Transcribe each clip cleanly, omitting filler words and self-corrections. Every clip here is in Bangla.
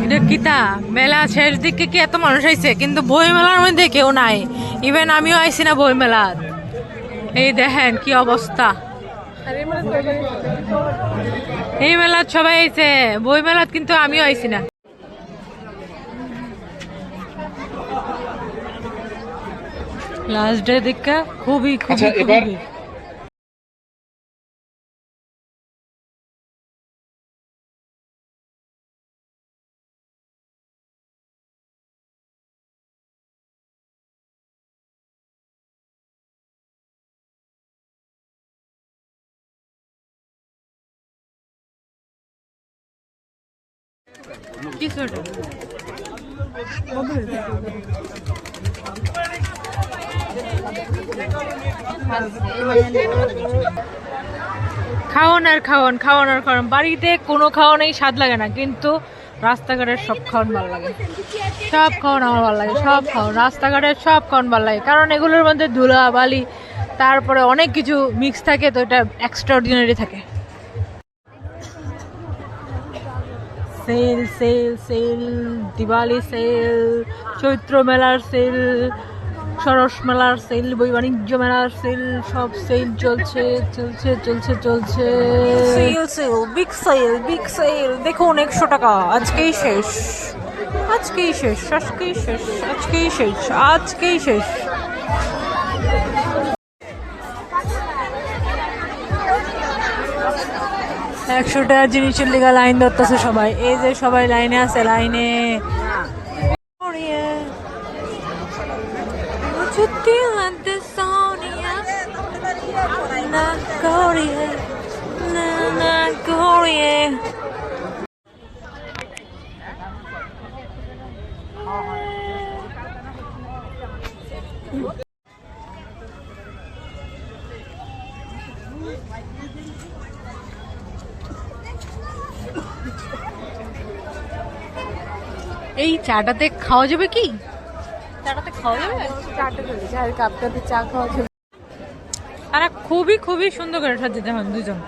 এটা কিতা মেলা শেষ দিকে কি এত মানুষ আইছে, কিন্তু বই মেলার মধ্যে কেউ নাই। ইভেন আমিও আইছি না বই মেলা। এই দেখেন কি অবস্থা। এই মেলাত সবাই আইছে, বই মেলাত কিন্তু আমিও আইছি না। লাস্ট ডে দেখা খুবই খুবই খুবই কিছু খাওয়ান আর খাওয়ান, খাওয়ান আর খাওয়ান। বাড়িতে কোনো খাওয়ানোই স্বাদ লাগে না, কিন্তু রাস্তাঘাটের সব খাওয়ান ভালো লাগে। সব খাওয়ান আমার ভালো লাগে, সব খাওয়ান, রাস্তাঘাটের সব খাওয়ান ভালো লাগে। কারণ এগুলোর মধ্যে ধুলা বালি তারপরে অনেক কিছু মিক্স থাকে, তো এটা এক্সট্রা অর্ডিনারি থাকে। Sale sale sale, Diwali sale, Chaitra মেলার সেল, সরস মেলার সেল, বই বাণিজ্য মেলার সেল, সব সেল চলছে চলছে চলছে চলছে। Sale sale, big sale, big sale. দেখুন 100 টাকা, আজকেই শেষ, আজকেই শেষ, আজকেই শেষ, আজকেই শেষ, আজকেই শেষ। একশো টাকার জিনিসের লিগা লাইন ধরতেছে সবাই। এই যে সবাই লাইনে আছে, লাইনে। এই চাটাতে খাওয়া যাবে কি? চাটাতে খাওয়া যাবে? চার কাপটাতে চা খাওয়া যাবে। তারা খুবই খুবই সুন্দর করে সাজছে, দেখুন দুজন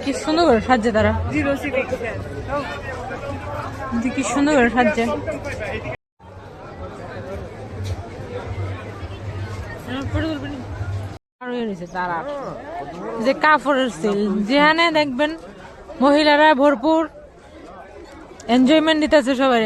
কি সুন্দর করে সাজছে। তারা কি সুন্দর করে সাজছে। তারা যে কাপড়ের সেল, যেখানে দেখবেন মহিলারা ভরপুর এনজয়মেন্ট দিতেছে সবাই।